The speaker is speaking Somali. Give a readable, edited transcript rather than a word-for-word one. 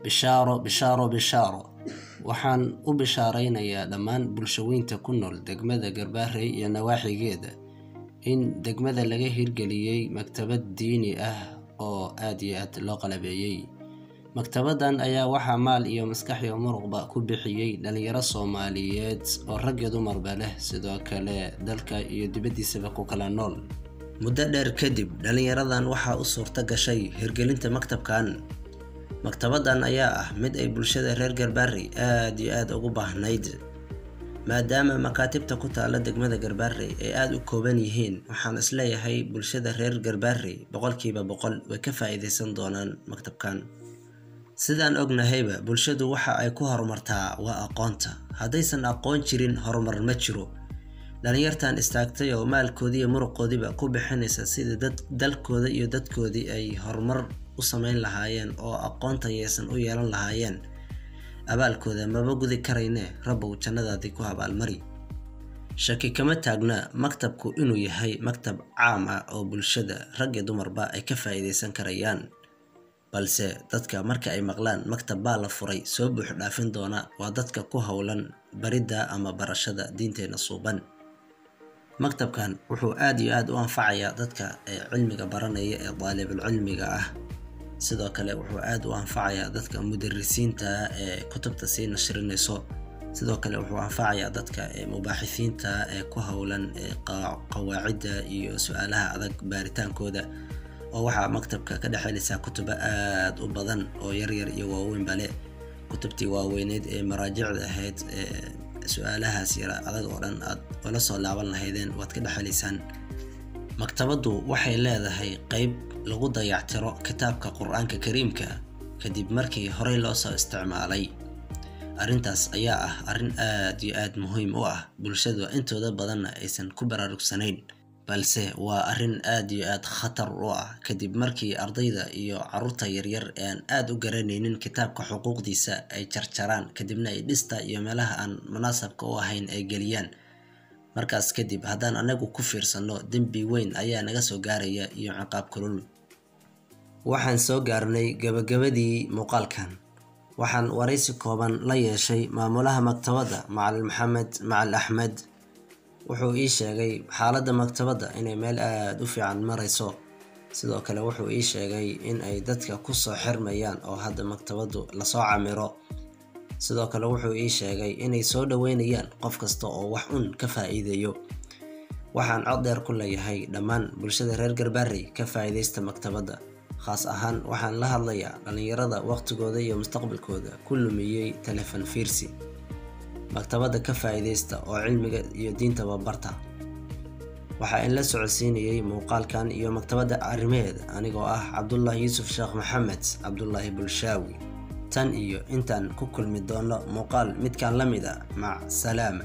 bishaaro bishaaro bishaaro waxaan u bishaaraynayaa dhammaan bulshooyinka ku nool degmada Garbaharey iyo nawaaxigeeda in degmada laga hirgeliyay maktabad diini ah oo aad iyo aad loo qalabeeyay. maktabadan ayaa waxaa maal iyo maskax iyo muruqba ku bixiyay dhalinyaro Soomaaliyeed oo rag iyo dumarba leh, sidoo kale dalka iyo dibadiisaba ku kala nool. muddo dheer kadib dhalinyaradan waxaa u suurta gashay hirgelinta maktabkan. maktabadan ayaa ah mid ay bulshada reer Garbaharey aad iyo aad ugu baahnayd, maadaama makaatibta ku taala degmada Garbaharey ay aad u kooban yihiin. waxaan isleeyahay bulshada reer Garbaharey 100% way ka faa'iideysan doonaan maktabkan. sidaan ognahayba bulshadu waxa ay ku horumartaa waa aqoonta. haddaysan aqoon jirin horumar ma jiro. dhalinyartan istaagtay oo maalkoodii iyo muruqoodiiba ku bixinaysa sidii dalkooda iyo dadkoodii ay horumar u samayn lahaayeen oo aqoonta yeesan u yeelan lahaayeen, abaalkooda maba gudi karayne Rabbow jannadaadii ku abaalmari. shaki kama taagna maktabku inuu yahay maktab caam ah oo bulshada rag iyo dumarba ay ka faa'iideysan karayaan, balse dadka marka ay maqlaan maktab baa la furay soo buux dhaafin doona waa dadka ku hawlan baridda ama barashada diinteena suuban. maktabkan wuxuu aad iyo aad u anfacayaa dadka cilmiga baranaya ee daalibul cilmiga ah. sidoo kale wuxuu aad u anfacayaa dadka mudarrisiinta ee kutubta sii nashrinayso. sidoo kale wuxuu anfacayaa dadka mubaaxisiinta ee ku hawlan qawaacidda iyo su'aalaha adag baaritaankooda. oo waxaa maktabka ka dhaxaysa kutubo aad u badan oo yaryar iyo waaweyn bale. kutubtii waaweyneed ee maraajicda ahayd su'aalahaas yar adag oo dhan aad wala soo laaban lahaydeen waad ka dhaxaysaan. maktabadu waxay leedahay qayb lagu dayactiro kitaabka Qur'aanka Kariimka kadib markii horey loo soo isticmaalay. arrintaas ayaa ah arrin aad iyo aad muhiim u ah bulshada intooda badanna aysan ku baraarugsanayn, balse waa arrin aad iyo aad khatar u ah kadib markii ardayda iyo carruurta yaryar ee aan aad u garanaynin kitaabka xuquuqdiisa ay jarjaraan kadibna ay dhista iyo meelaha aan munaasabka u ahayn ay geliyaan. markaas kadib haddaan anagu ku fiirsano dembi weyn ayaa naga soo gaaraya iyo ciqaab kulul. waxaan soo gaarnay gabagabadii muuqaalkan. waxaan waraysi kooban la yeeshay maamulaha maktabadda Macallin Maxamed Macallin Axmed. wuxuu ii sheegay xaaladda maktabadda inay meel aad u fiican marayso. sidoo kale wuxuu ii sheegay in ay dadka ku soo xirmayaan oo hadda maktabaddu la soo camiro. sidoo kale wuxuu ii sheegay inay soo dhaweynayaan qof kasta oo wax ka faa'iideeyo. waxaan cod dheer ku leeyahay dhammaan bulshada reer Garbaharey ka faa'iideysta maktabadda. khaas ahaan waxaan la hadlayaa dhalinyarada waqtigooda iyo mustaqbalkooda ku lumiyay telefoon fiirsi. maktabadda ka faa'iideysta oo cilmiga iyo diintaba barta. waxaa in la socodsiinayay muuqaalkan iyo maktabadda arrimeed anigoo ah Cabdullaahi Yuusuf Sheekh Maxamed Cabdullaahi Bulshaawi. tan iyo intaan ku kulmi doono muuqaal midkaan la mid ah. mac salaama.